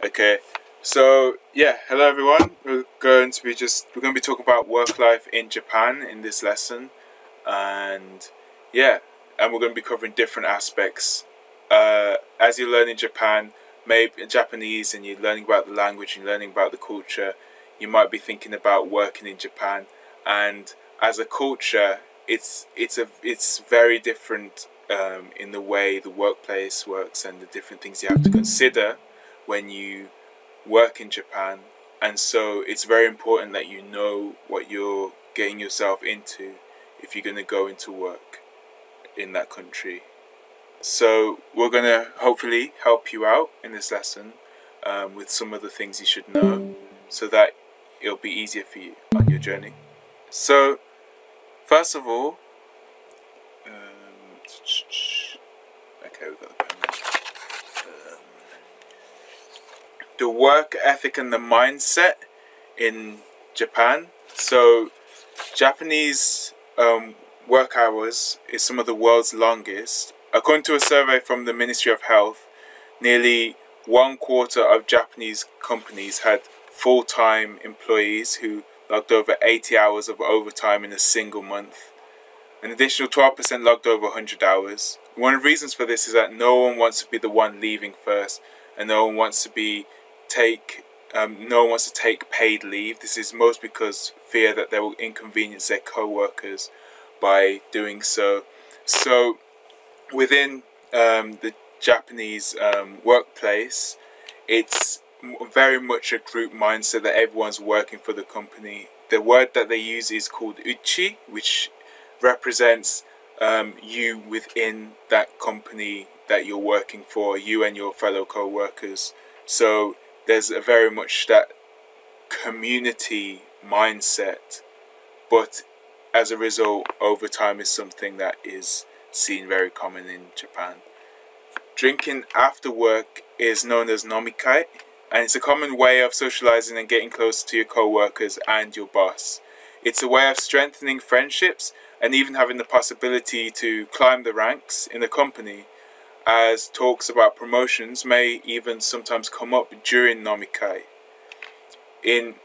Okay, so yeah, hello everyone. We're going to be talking about work life in Japan in this lesson, and we're going to be covering different aspects. As you're learning Japanese, and you're learning about the language and learning about the culture, you might be thinking about working in Japan. And as a culture, it's very different in the way the workplace works and the different things you have to consider when you work in Japan. And so it's very important that you know what you're getting yourself into if you're going to go into work in that country. So we're going to hopefully help you out in this lesson with some of the things you should know, so that it'll be easier for you on your journey. So first of all, okay, we've got the pen. The work ethic and the mindset in Japan. So Japanese work hours is some of the world's longest. According to a survey from the Ministry of Health, nearly 1/4 of Japanese companies had full-time employees who logged over 80 hours of overtime in a single month. An additional 12% logged over 100 hours. One of the reasons for this is that no one wants to be the one leaving first, and no one wants to take paid leave. This is most because fear that they will inconvenience their co-workers by doing so. So within the Japanese workplace, it's very much a group mindset that everyone's working for the company. The word that they use is called uchi, which represents you within that company that you're working for, you and your fellow co-workers. So there's a very much that community mindset, but as a result, overtime is something that is seen very common in Japan. Drinking after work is known as nomikai, and it's a common way of socializing and getting closer to your co-workers and your boss. It's a way of strengthening friendships and even having the possibility to climb the ranks in the company, as talks about promotions may even sometimes come up during nomikai. In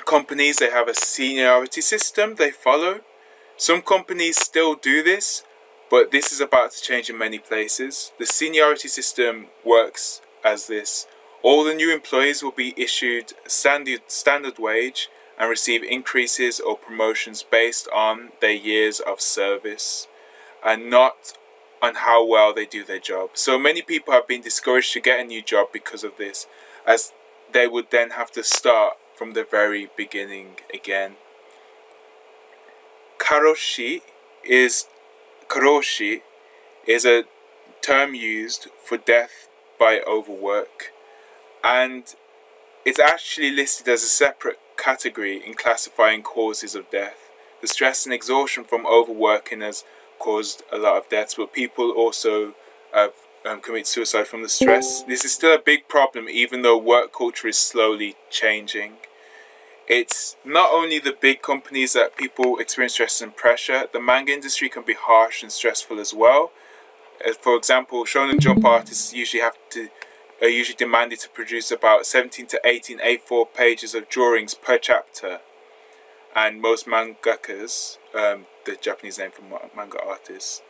companies, they have a seniority system they follow. Some companies still do this, but this is about to change in many places. The seniority system works as this: all the new employees will be issued a standard wage and receive increases or promotions based on their years of service, and not on how well they do their job. So many people have been discouraged to get a new job because of this, as they would then have to start from the very beginning again. Karoshi is a term used for death by overwork, and it's actually listed as a separate category in classifying causes of death. The stress and exhaustion from overworking has caused a lot of deaths, but people also have committed suicide from the stress. This is still a big problem, even though work culture is slowly changing. It's not only the big companies that people experience stress and pressure. The manga industry can be harsh and stressful as well. For example, Shonen Jump artists are usually demanded to produce about 17 to 18 A4 pages of drawings per chapter. And most mangakas, the Japanese name for manga artists,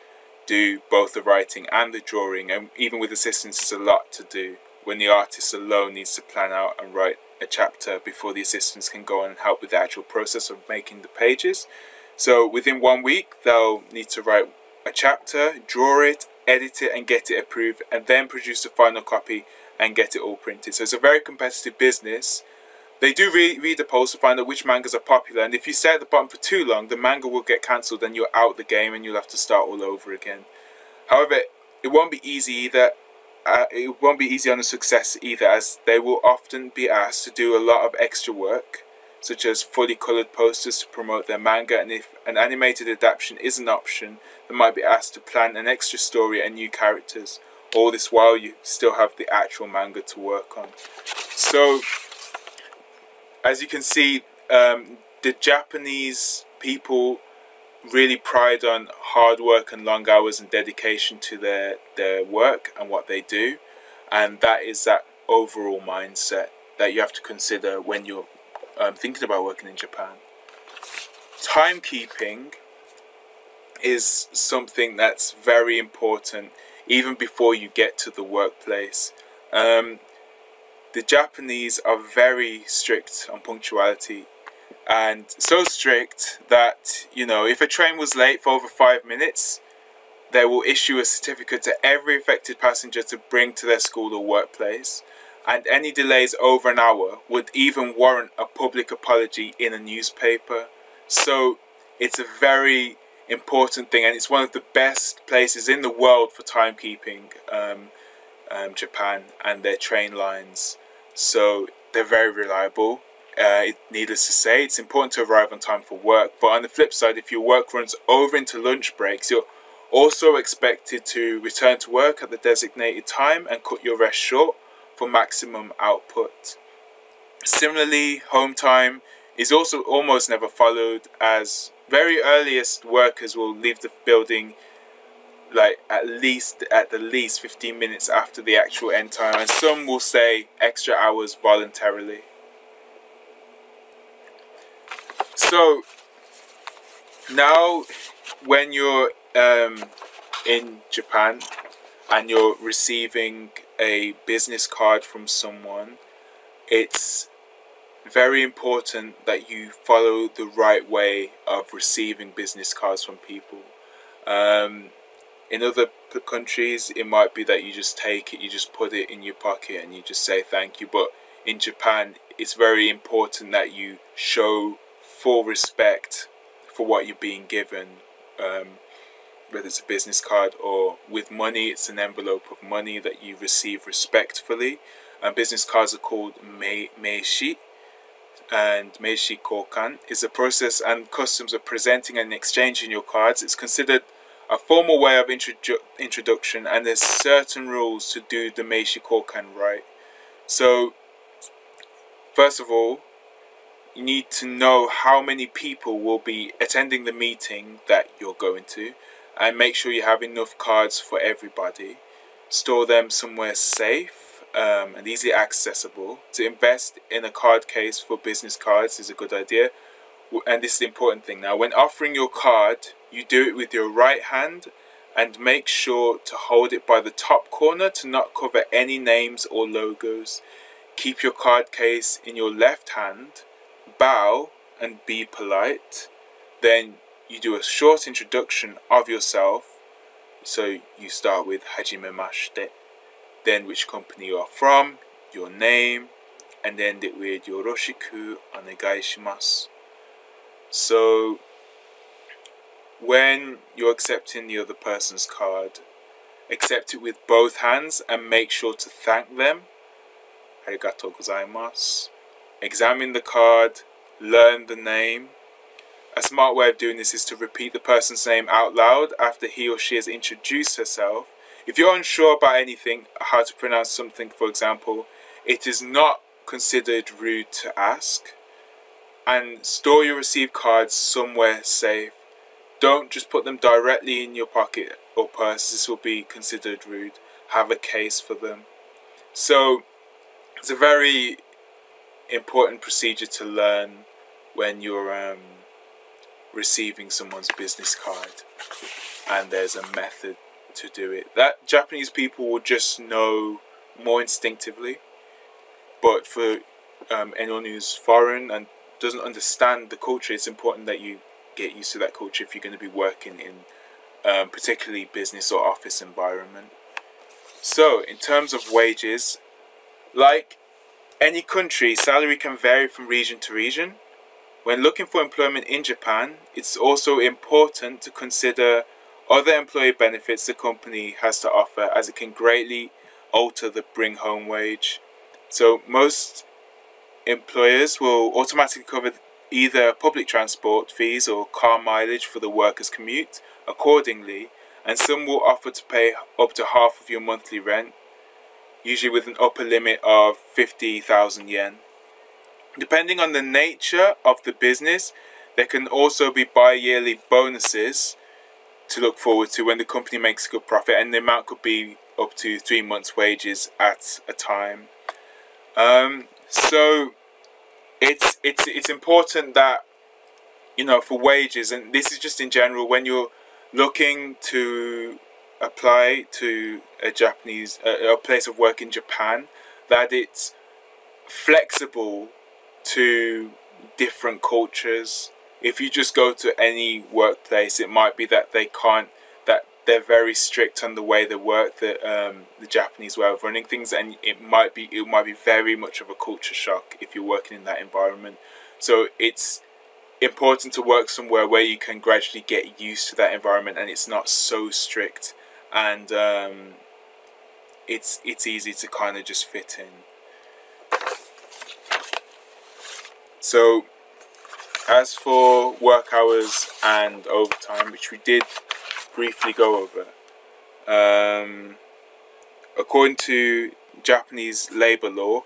do both the writing and the drawing, and even with assistance, it's a lot to do when the artist alone needs to plan out and write a chapter before the assistants can go and help with the actual process of making the pages. So within 1 week, they'll need to write a chapter, draw it, edit it and get it approved, and then produce the final copy and get it all printed. So it's a very competitive business. They do read the polls to find out which mangas are popular, and if you stay at the bottom for too long, the manga will get cancelled and you're out the game and you'll have to start all over again. However, it won't be easy either. It won't be easy on the success either, as they will often be asked to do a lot of extra work, such as fully coloured posters to promote their manga, and if an animated adaptation is an option, they might be asked to plan an extra story and new characters. All this while you still have the actual manga to work on. So, as you can see, the Japanese people really pride on hard work and long hours and dedication to their work and what they do, and that is that overall mindset that you have to consider when you're thinking about working in Japan. Timekeeping is something that's very important even before you get to the workplace. The Japanese are very strict on punctuality, and so strict that, you know, if a train was late for over 5 minutes, they will issue a certificate to every affected passenger to bring to their school or workplace, and any delays over an hour would even warrant a public apology in a newspaper. So it's a very important thing, and it's one of the best places in the world for timekeeping, Japan and their train lines. So they're very reliable. Needless to say, it's important to arrive on time for work, but on the flip side, if your work runs over into lunch breaks, you're also expected to return to work at the designated time and cut your rest short for maximum output. Similarly, home time is also almost never followed, as very earliest workers will leave the building like at the least 15 minutes after the actual end time, and some will stay extra hours voluntarily. So now when you're in Japan and you're receiving a business card from someone, it's very important that you follow the right way of receiving business cards from people. In other countries, it might be that you just take it, you just put it in your pocket and you just say thank you. But in Japan, it's very important that you show full respect for what you're being given. Whether it's a business card or with money, it's an envelope of money that you receive respectfully. Business cards are called meishi, and meishi kokan is a process and customs of presenting and exchanging your cards. It's considered a formal way of introduction, and there's certain rules to do the meishi kokan right. So first of all, you need to know how many people will be attending the meeting that you're going to, and make sure you have enough cards for everybody. Store them somewhere safe and easily accessible. To invest in a card case for business cards is a good idea. And this is the important thing now. When offering your card, you do it with your right hand and make sure to hold it by the top corner to not cover any names or logos. Keep your card case in your left hand, bow and be polite. Then you do a short introduction of yourself. So you start with hajimemashite, then which company you are from, your name, and end it with yoroshiku onegai shimasu. So when you're accepting the other person's card, accept it with both hands and make sure to thank them. Arigatou gozaimasu. Examine the card, learn the name. A smart way of doing this is to repeat the person's name out loud after he or she has introduced herself. If you're unsure about anything, how to pronounce something, for example, it is not considered rude to ask. And store your received cards somewhere safe. Don't just put them directly in your pocket or purse. This will be considered rude. Have a case for them. So it's a very important procedure to learn when you're receiving someone's business card, and there's a method to do it that Japanese people will just know more instinctively. But for anyone who's foreign and doesn't understand the culture, it's important that you get used to that culture if you're going to be working in particularly business or office environment. So in terms of wages, like any country, salary can vary from region to region. When looking for employment in Japan, it's also important to consider other employee benefits the company has to offer, as it can greatly alter the bring home wage. So most employers will automatically cover either public transport fees or car mileage for the workers' commute accordingly, and some will offer to pay up to half of your monthly rent, usually with an upper limit of 50,000 yen. Depending on the nature of the business, there can also be bi-yearly bonuses to look forward to when the company makes a good profit, and the amount could be up to 3 months' wages at a time. So it's important that, you know, for wages, and this is just in general, when you're looking to apply to a place of work in Japan, that it's flexible to different cultures. If you just go to any workplace, it might be that that they're very strict on the way they work, the Japanese way of running things, and it might be very much of a culture shock if you're working in that environment. So it's important to work somewhere where you can gradually get used to that environment and it's not so strict, and it's easy to kind of just fit in. So as for work hours and overtime, which we did briefly go over, according to Japanese labor law,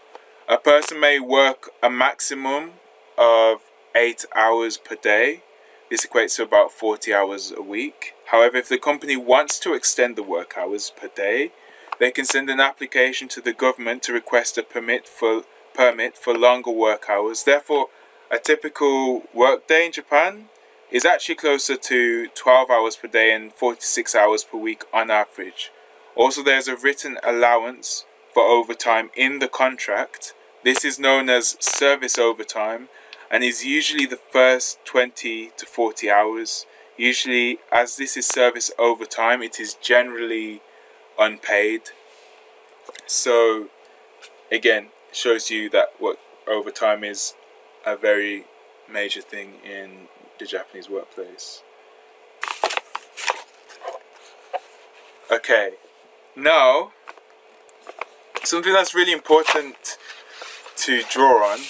a person may work a maximum of 8 hours per day. This equates to about 40 hours a week. However, if the company wants to extend the work hours per day, they can send an application to the government to request a permit for longer work hours. Therefore, a typical work day in Japan is actually closer to 12 hours per day and 46 hours per week on average. Also, there's a written allowance for overtime in the contract. This is known as service overtime and is usually the first 20 to 40 hours. Usually, as this is service overtime, it is generally unpaid. So again, it shows you that what overtime is a very major thing in the Japanese workplace. Okay, now something that's really important to draw on,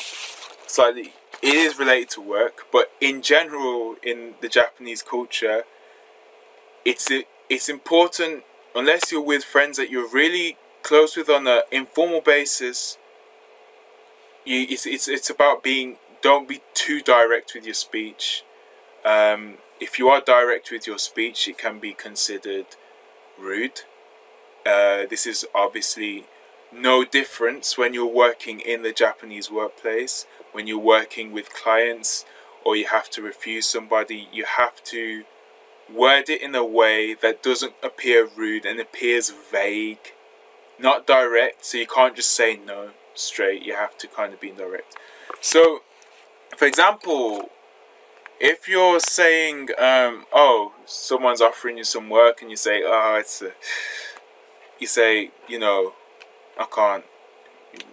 slightly, it is related to work, but in general in the Japanese culture, it's important, unless you're with friends that you're really close with on an informal basis, it's about don't be too direct with your speech. If you are direct with your speech, it can be considered rude. This is obviously no difference when you're working in the Japanese workplace. When you're working with clients or you have to refuse somebody, you have to word it in a way that doesn't appear rude and appears vague, not direct. So you can't just say no straight, you have to kind of be indirect. So for example, if you're saying oh, someone's offering you some work and you say, oh, you say, you know, I can't,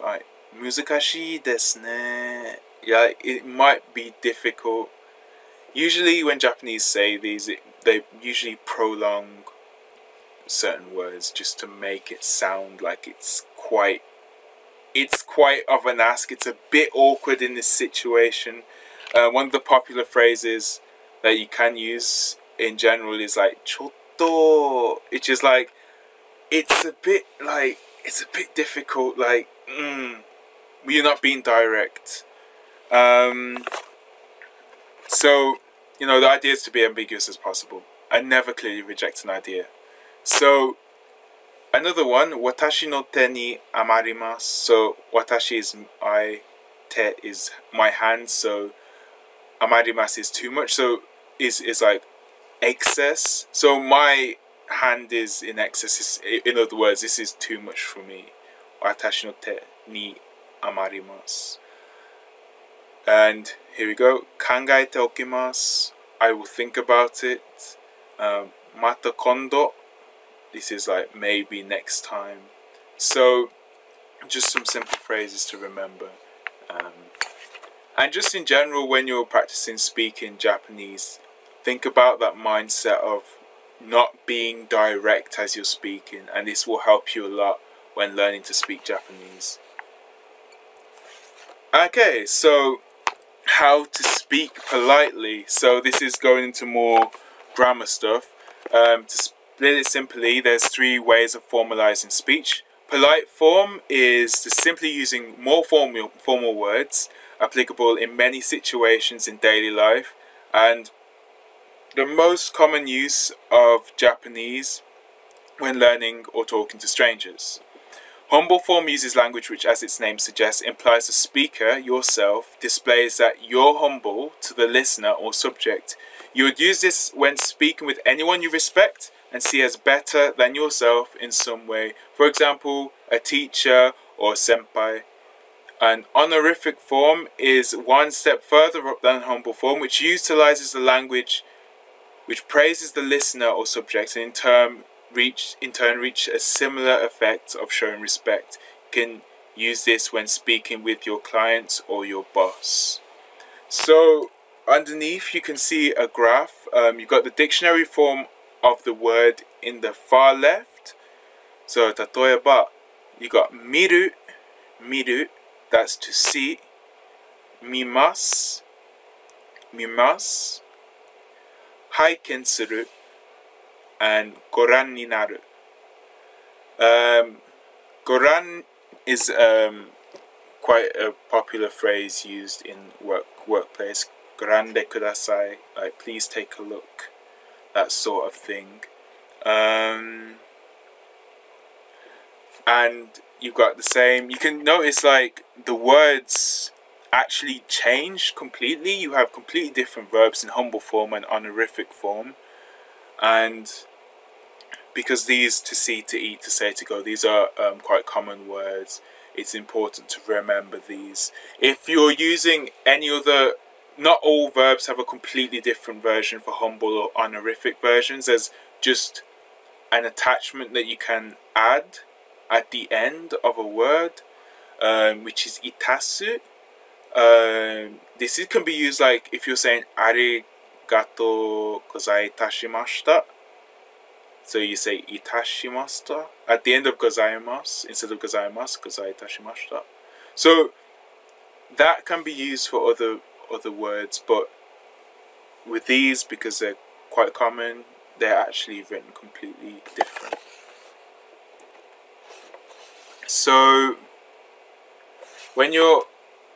like, 難しいですね. Yeah, it might be difficult. Usually when Japanese say these, they usually prolong certain words just to make it sound like it's quite of an ask. It's a bit awkward in this situation. One of the popular phrases that you can use in general is like chotto. It's just like, it's a bit difficult, like you're not being direct. So, you know, the idea is to be ambiguous as possible and never clearly reject an idea. So another one, watashi no te ni amarimasu. So watashi is I, te is my hand, so amarimasu is too much, so is like excess. So my hand is in excess. In other words, this is too much for me. Watashi no te ni amarimasu. And here we go. Kangaete okimasu. I will think about it. Mata kondo. This is like maybe next time. So just some simple phrases to remember. And just in general, when you're practicing speaking Japanese, think about that mindset of not being direct as you're speaking, and this will help you a lot when learning to speak Japanese. Okay, so how to speak politely. So this is going into more grammar stuff. To split it simply, there's 3 ways of formalizing speech. Polite form is just simply using more formal words applicable in many situations in daily life, and the most common use of Japanese when learning or talking to strangers. Humble form uses language which, as its name suggests, implies the speaker, yourself, displays that you're humble to the listener or subject. You would use this when speaking with anyone you respect and see as better than yourself in some way. For example, a teacher or a senpai. An honorific form is one step further up than humble form, which utilizes the language which praises the listener or subject and in turn reach a similar effect of showing respect. You can use this when speaking with your clients or your boss. So underneath you can see a graph. You've got the dictionary form of the word in the far left. So 例えば you got 見る that's to see, 見ます 拝見する and ご覧になる. Goran is quite a popular phrase used in workplace. ご覧でください, like please take a look, that sort of thing. And you've got the same, you can notice like the words actually change completely. You have completely different verbs in humble form and honorific form. And because these to see, to eat, to say, to go, these are quite common words, it's important to remember these. If you're using any other, not all verbs have a completely different version for humble or honorific versions. There's just an attachment that you can add at the end of a word, which is itasu. This can be used like if you're saying arigatou gozaitashimashita. So you say itashimashita at the end of gozaimasu instead of gozaimasu, gozaitashimashita. So that can be used for other words, but with these, because they're quite common, they're actually written completely different. So when you're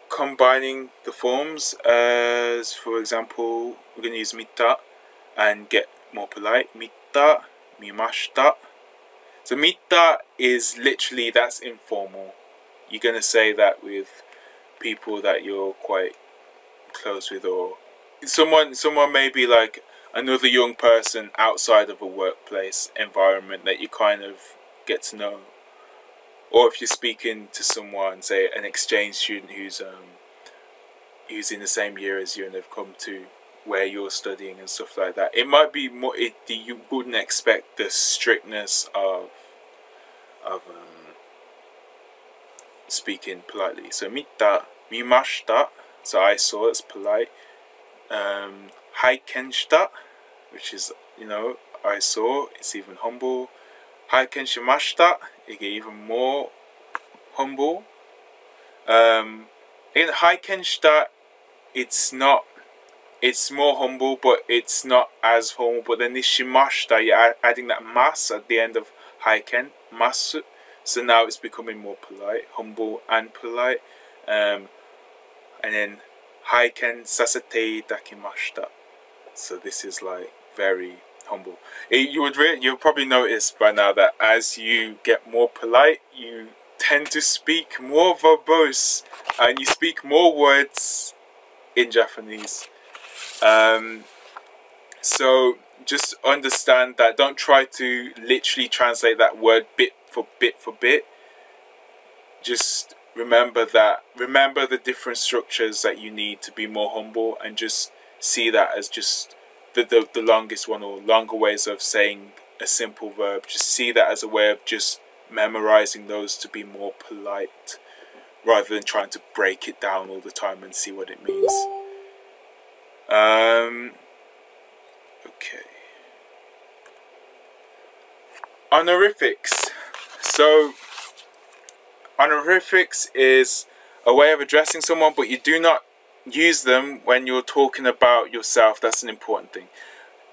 combining the forms, as for example, we're going to use mita and get more polite. Mita, mimashita. So mita is literally, that's informal. You're going to say that with people that you're quite close with, or someone maybe like another young person outside of a workplace environment that you kind of get to know. Or if you're speaking to someone, say an exchange student who's in the same year as you and they've come to where you're studying and stuff like that, it might be more, you wouldn't expect the strictness of speaking politely. So mita, mimashita, so I saw, it's polite. Haiken shita, which is, you know, I saw, it's even humble. Haiken shimashita, it get even more humble. In haiken shita, it's more humble, but it's not as humble. But then this shimashita, you're adding that mas at the end of haiken, masu. So now it's becoming more polite, humble and polite. And then haiken sasete itakimashita. So this is like very humble. You'll probably notice by now that as you get more polite, you tend to speak more verbose and you speak more words in Japanese. So just understand that. Don't try to literally translate that word bit for bit. Just remember the different structures that you need to be more humble, and just see that as just the longest one, or longer ways of saying a simple verb. Just see that as a way of just memorizing those to be more polite, rather than trying to break it down all the time and see what it means. Okay. Honorifics. So honorifics is a way of addressing someone, but you do not use them when you're talking about yourself. That's an important thing.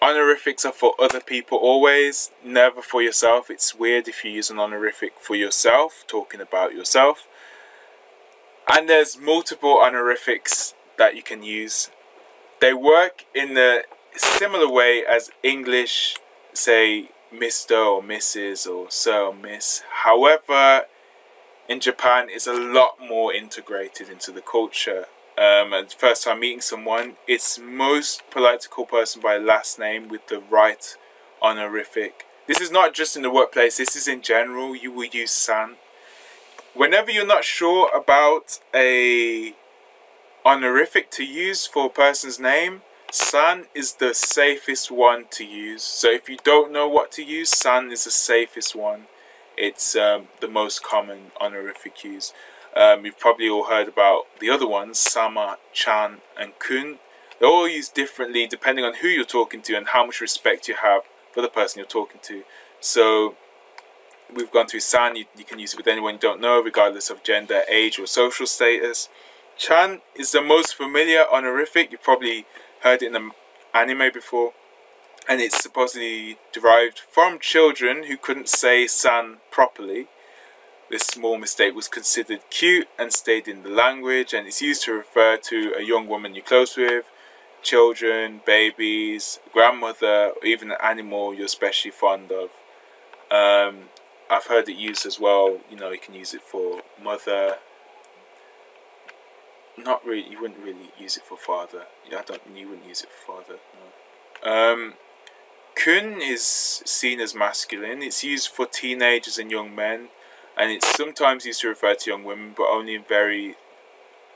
Honorifics are for other people always, never for yourself. It's weird if you use an honorific for yourself, talking about yourself. And there's multiple honorifics that you can use. They work in a similar way as English, say Mr. or Mrs. or Sir or Miss. However, in Japan is a lot more integrated into the culture. And the first time meeting someone, it's most polite to call person by last name with the right honorific. This is not just in the workplace, this is in general. You will use san. Whenever you're not sure about a honorific to use for a person's name, san is the safest one to use. So if you don't know what to use, san is the safest one. It's the most common honorific use. You've probably all heard about the other ones, sama, chan, and kun. They're all used differently depending on who you're talking to and how much respect you have for the person you're talking to. So we've gone through san. You can use it with anyone you don't know, regardless of gender, age, or social status. Chan is the most familiar honorific. You probably heard it in the anime before, and it's supposedly derived from children who couldn't say san properly. This small mistake was considered cute and stayed in the language, and it's used to refer to a young woman you're close with, children, babies, grandmother, or even an animal you're especially fond of. I've heard it used as well, you know, you can use it for mother. Not really, you wouldn't really use it for father. You wouldn't use it for father, no. Kun is seen as masculine. It's used for teenagers and young men, and it's sometimes used to refer to young women, but only in very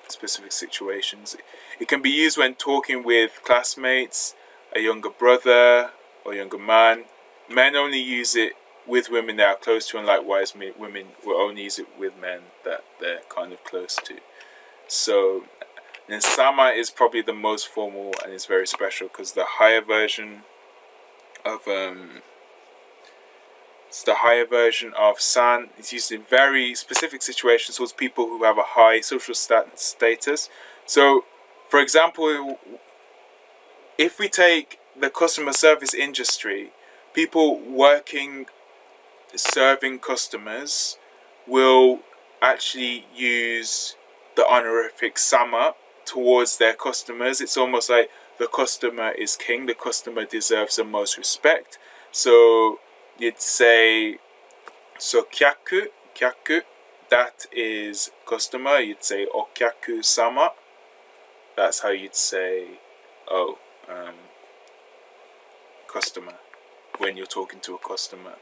specific situations. It can be used when talking with classmates, a younger brother, or younger man. Men only use it with women they are close to, and likewise women will only use it with men that they're kind of close to. So, then sama is probably the most formal and it's very special because the higher version of san is used in very specific situations towards people who have a high social status. So, for example, if we take the customer service industry, people working serving customers will actually use the honorific sama towards their customers. It's almost like the customer is king, the customer deserves the most respect. So you'd say, so kyaku, that is customer. You'd say okyaku sama. That's how you'd say, customer, when you're talking to a customer.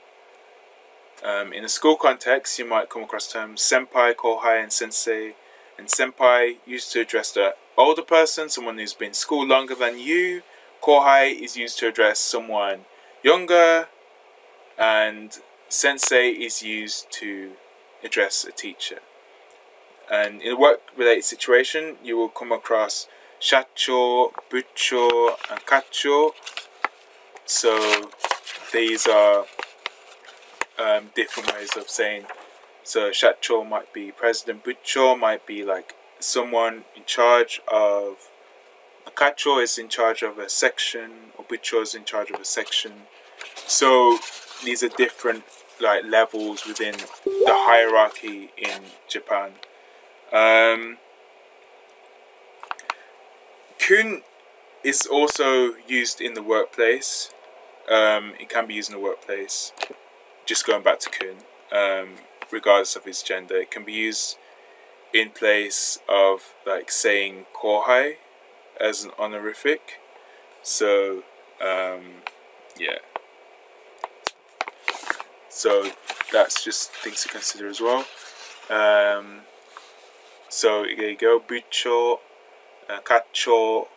In a school context, you might come across terms senpai, kohai, and sensei. And senpai used to address the older person, someone who's been in school longer than you. Kohai is used to address someone younger, and sensei is used to address a teacher. And in a work-related situation, you will come across shacho, bucho, and kacho. So these are different ways of saying. So shacho might be president, bucho might be like someone in charge of, kacho is in charge of a section, or bucho is in charge of a section. So these are different like levels within the hierarchy in Japan. Kun is also used in the workplace. It can be used in the workplace. Just going back to kun, regardless of his gender, it can be used in place of like saying kohai as an honorific. So yeah, so that's just things to consider as well. So there you go, bucho, kacho.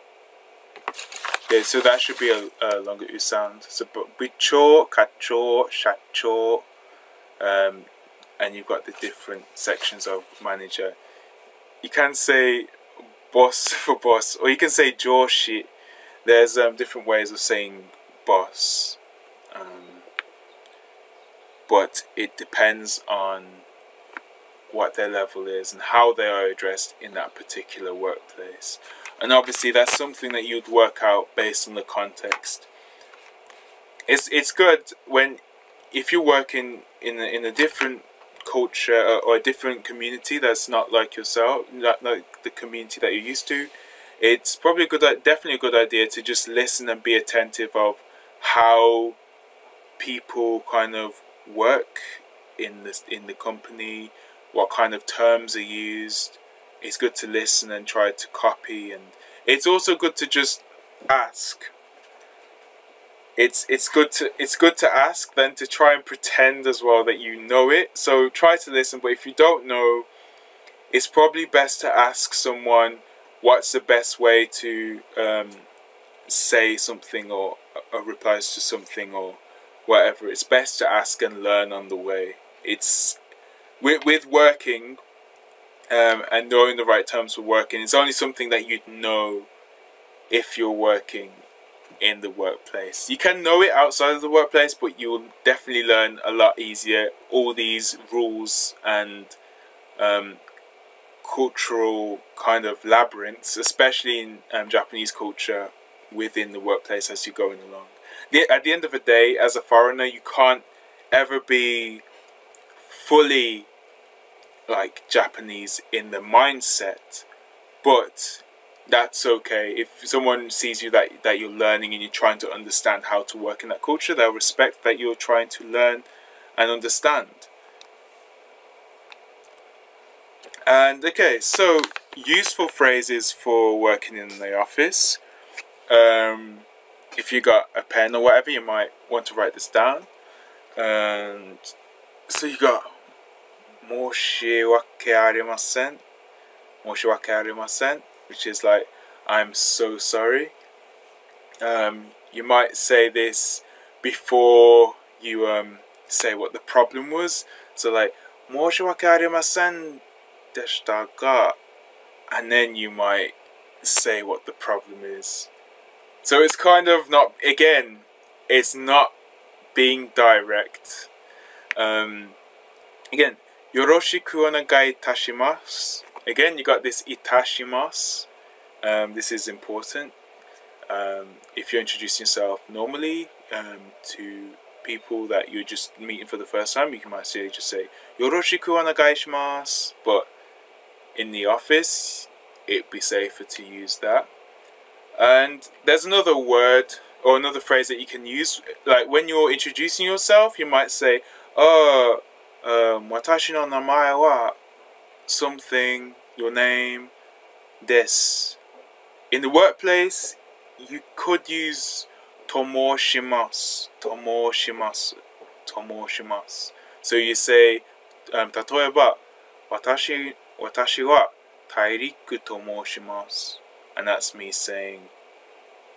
Okay, so that should be a longer u sound. So bucho, kacho, shacho, and you've got the different sections of manager. You can say boss for boss, or you can say joshi. There's different ways of saying boss, but it depends on what their level is and how they are addressed in that particular workplace. And obviously that's something that you'd work out based on the context. It's good if you're working in a different culture or a different community that's not like yourself, not like the community that you're used to. It's probably definitely a good idea to just listen and be attentive of how people kind of work in the company, what kind of terms are used. It's good to listen and try to copy, and it's also good to just ask. It's good to ask than to try and pretend as well that you know it. So try to listen, but if you don't know, it's probably best to ask someone what's the best way to say something, or replies to something, or whatever. It's best to ask and learn on the way. It's with working and knowing the right terms for working. It's only something that you'd know if you're working in the workplace. You can know it outside of the workplace, but you'll definitely learn a lot easier all these rules and cultural kind of labyrinths, especially in Japanese culture, within the workplace as you're going along. At the end of the day, as a foreigner, you can't ever be fully like Japanese in the mindset, but that's okay. If someone sees you that you're learning and you're trying to understand how to work in that culture, they'll respect that you're trying to learn and understand. And okay, so useful phrases for working in the office. If you got a pen or whatever, you might want to write this down. And so you got 申し訳ありません. 申し訳ありません, which is like, I'm so sorry. You might say this before you say what the problem was. So like, 申し訳ありませんでしたが, and then you might say what the problem is. So it's kind of not, again, it's not being direct. Again, よろしくお願いいたします. Again, you got this いたします. This is important. If you're introducing yourself normally to people that you're just meeting for the first time, you might just say よろしくお願いします. But in the office, it'd be safer to use that. And there's another word or another phrase that you can use. Like when you're introducing yourself, you might say, oh, 私の名前は something, your name, this. In the workplace, you could use と申します, と申します, と申します. So you say, 例えば、私は大陸と申します. And that's me saying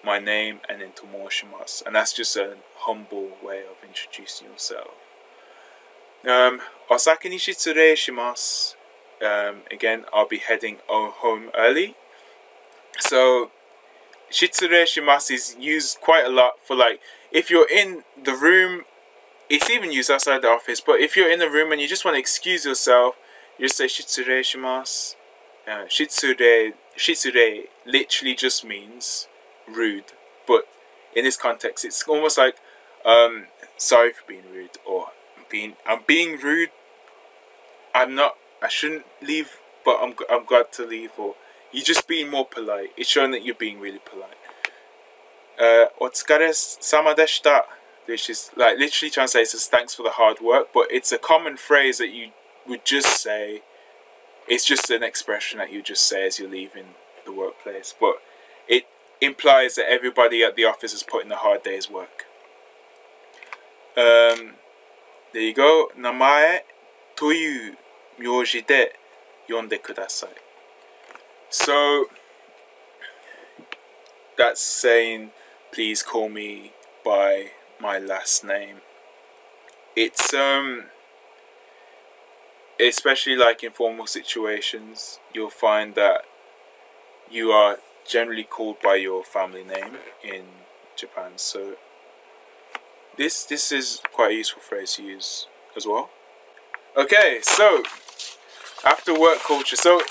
my name and then と申します. And that's just a humble way of introducing yourself. お先に失礼します. Again, I'll be heading home early. So, 失礼します is used quite a lot for like, if you're in the room, it's even used outside the office, but if you're in the room and you just want to excuse yourself, you just say 失礼します. 失礼 literally just means rude, but in this context, it's almost like, sorry for being rude, or I'm being rude. I shouldn't leave, but I'm glad to leave, or you're just being more polite. It's showing that you're being really polite. お疲れ様でした, which is like literally translates as thanks for the hard work, but it's a common phrase that you would just say. It's just an expression that you just say as you're leaving the workplace, but it implies that everybody at the office has put in a hard day's work. There you go. 名前という名字で呼んでください. So that's saying, please call me by my last name. It's especially like in formal situations, you'll find that you are generally called by your family name in Japan. So this is quite a useful phrase to use as well. Okay, so after work culture. So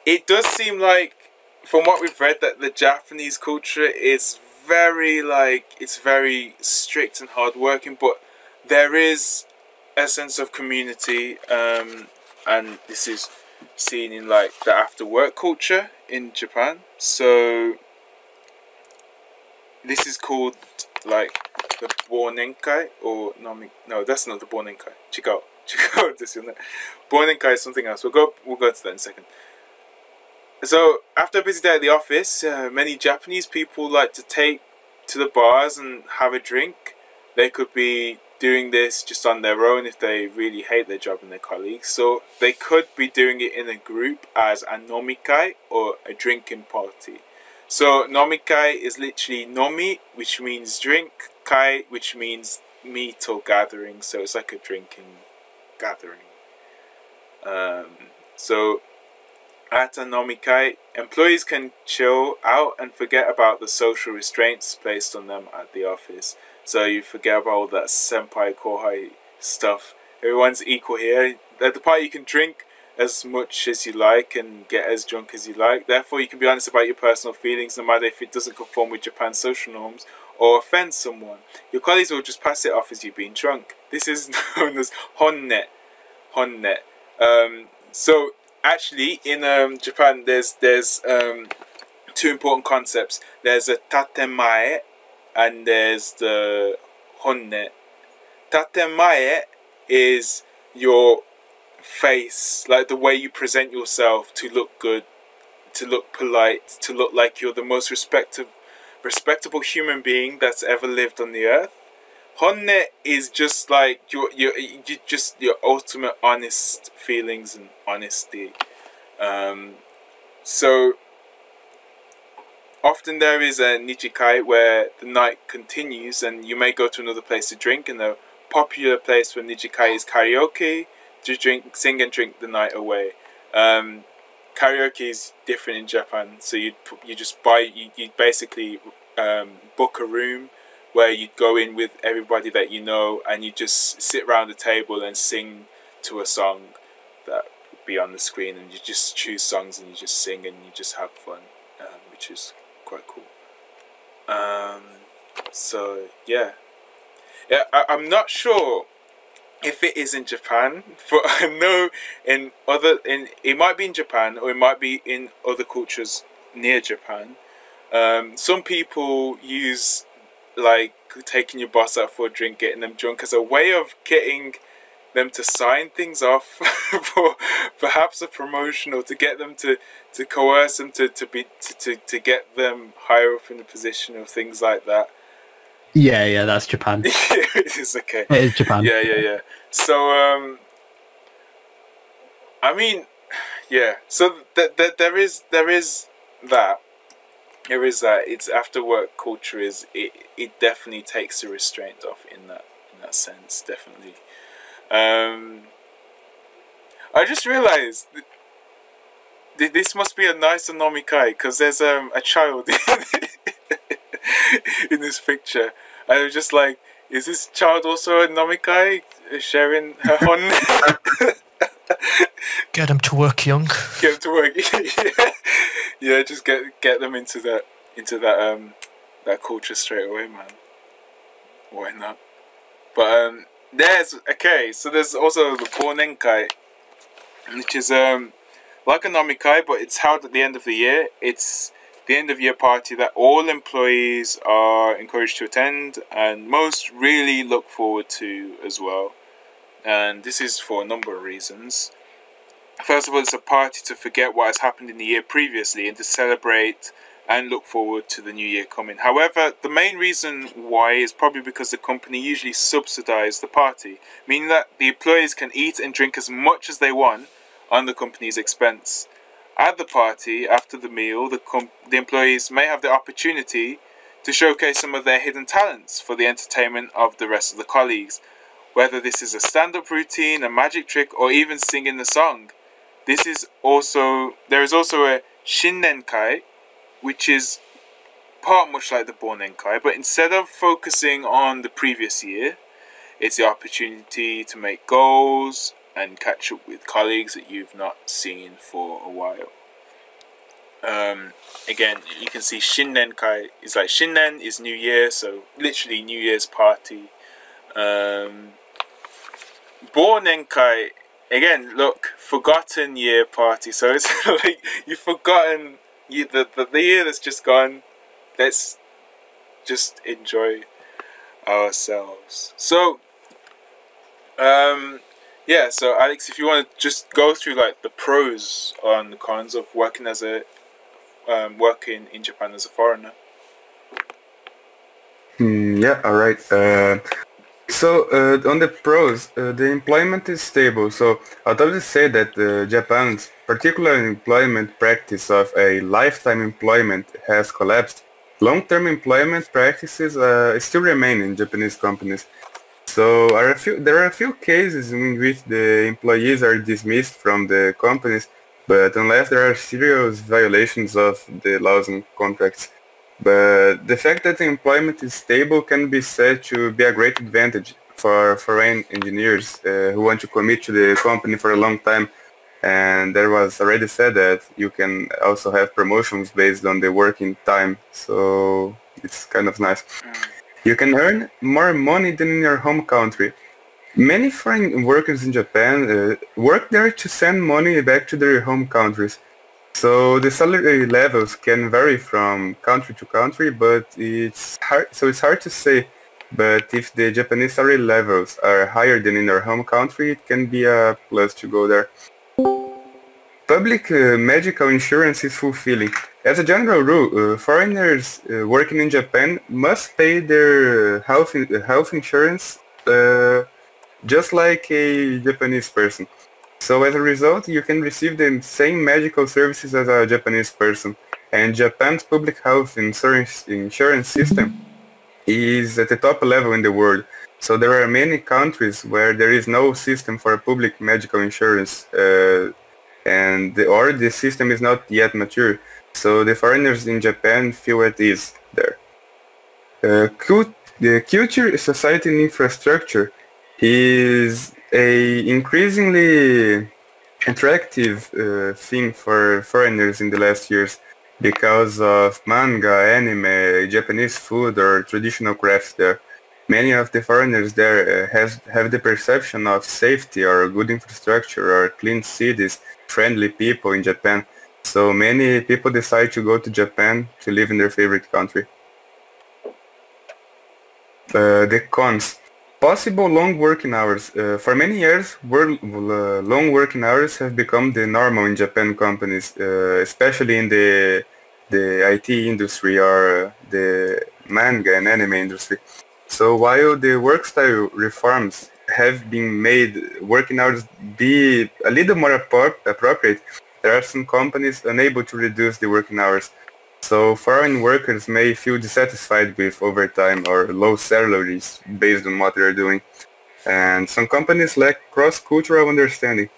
it does seem like, from what we've read, that the Japanese culture is very it's very strict and hardworking, but there is a sense of community, and this is seen in like the after work culture in Japan. So this is called like the Bounenkai, or no, that's not the Bounenkai. 違う. Bounenkai is something else. We'll go to that in a second. So after a busy day at the office, many Japanese people like to take to the bars and have a drink. They could be doing this just on their own if they really hate their job and their colleagues. So they could be doing it in a group as a nomikai, or a drinking party. So nomikai is literally nomi, which means drink, kai, which means meet or gathering. So it's like a drinking gathering. So at a nomikai, employees can chill out and forget about the social restraints placed on them at the office. So you forget about all that senpai kohai stuff. Everyone's equal here. At the party you can drink as much as you like and get as drunk as you like. Therefore you can be honest about your personal feelings, no matter if it doesn't conform with Japan's social norms or offend someone. Your colleagues will just pass it off as you being drunk. This is known as honne. So actually in Japan there's two important concepts. There's a tatemae and there's the honne. Tatemae is your face, like the way you present yourself to look good, to look polite, to look like you're the most respectable human being that's ever lived on the earth. Honne is just like your ultimate honest feelings and honesty. So often there is a nijikai where the night continues and you may go to another place to drink, and the popular place for nijikai is karaoke, to sing and drink the night away. Karaoke is different in Japan, so you basically book a room where you'd go in with everybody that you know, and you just sit around the table and sing to a song that would be on the screen, and you just choose songs and you just sing and you just have fun, which is quite cool. So yeah, I'm not sure if it is in Japan, but I know it might be in Japan, or it might be in other cultures near Japan. Some people use like taking your boss out for a drink, getting them drunk as a way of getting them to sign things off for perhaps a promotion, or to get them to coerce them to get them higher up in the position, or things like that. Yeah, that's Japan. It is okay. It is Japan. Yeah. So I mean, yeah. So there is that. There is that. It's after work culture. It definitely takes the restraint off in that sense. Definitely. I just realized this must be a nice nomikai, because there's a child in this picture. I was just like, is this child also a nomikai, sharing her honne? Get him to work, young. Get him to work. Yeah, just get them into that culture straight away, man. Why not? But so there's also the Bounenkai, which is like a nomikai, but it's held at the end of the year. It's the end of year party that all employees are encouraged to attend, and most really look forward to as well. And this is for a number of reasons. First of all, it's a party to forget what has happened in the year previously and to celebrate and look forward to the new year coming. However, the main reason why is probably because the company usually subsidizes the party, meaning that the employees can eat and drink as much as they want on the company's expense. At the party, after the meal, the employees may have the opportunity to showcase some of their hidden talents for the entertainment of the rest of the colleagues. Whether this is a stand-up routine, a magic trick, or even singing the song. There is also a Shinnenkai, which is part much like the Bounenkai, but instead of focusing on the previous year, it's the opportunity to make goals and catch up with colleagues that you've not seen for a while. Again, you can see Shinnenkai is like Shinnen is New Year, so literally New Year's party. Bounenkai, again, look, forgotten year party. So it's like you've forgotten the year that's just gone. Let's just enjoy ourselves. So Yeah, so Alex, if you want to just go through like the pros and the cons of working working in Japan as a foreigner. Yeah, all right. On the pros, the employment is stable. So I'd always say that Japan's particular employment practice of a lifetime employment has collapsed. Long-term employment practices still remain in Japanese companies. There are a few cases in which the employees are dismissed from the companies, but unless there are serious violations of the laws and contracts. But the fact that employment is stable can be said to be a great advantage for foreign engineers who want to commit to the company for a long time. And there was already said that you can also have promotions based on the working time, so it's kind of nice. You can earn more money than in your home country. Many foreign workers in Japan work there to send money back to their home countries. So the salary levels can vary from country to country, but it's hard. So it's hard to say. But if the Japanese salary levels are higher than in their home country, it can be a plus to go there. Public medical insurance is fulfilling. As a general rule, foreigners working in Japan must pay their health insurance just like a Japanese person. So as a result, you can receive the same medical services as a Japanese person. And Japan's public health insurance system is at the top level in the world. So there are many countries where there is no system for public medical insurance, or the system is not yet mature. So the foreigners in Japan feel at ease there. The culture, society, and infrastructure is a increasingly attractive thing for foreigners in the last years because of manga, anime, Japanese food, or traditional crafts there. Many of the foreigners there have the perception of safety or good infrastructure or clean cities, friendly people in Japan. So many people decide to go to Japan to live in their favorite country. The cons. Possible long working hours. For many years, long working hours have become the normal in Japan companies, especially in the IT industry or the manga and anime industry. So while the work style reforms have been made working hours be a little more appropriate, there are some companies unable to reduce the working hours. So foreign workers may feel dissatisfied with overtime or low salaries based on what they're doing. And some companies lack cross-cultural understanding.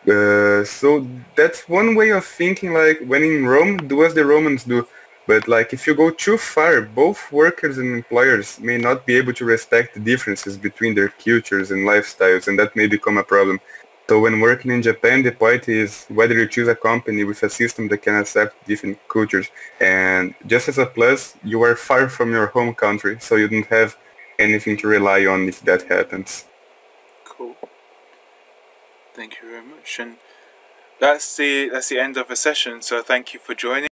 So that's one way of thinking, like when in Rome, do as the Romans do. But like if you go too far, both workers and employers may not be able to respect the differences between their cultures and lifestyles, and that may become a problem. So when working in Japan, the point is whether you choose a company with a system that can accept different cultures. And just as a plus, you are far from your home country, so you don't have anything to rely on if that happens. Cool. Thank you very much. And that's the end of the session. So thank you for joining.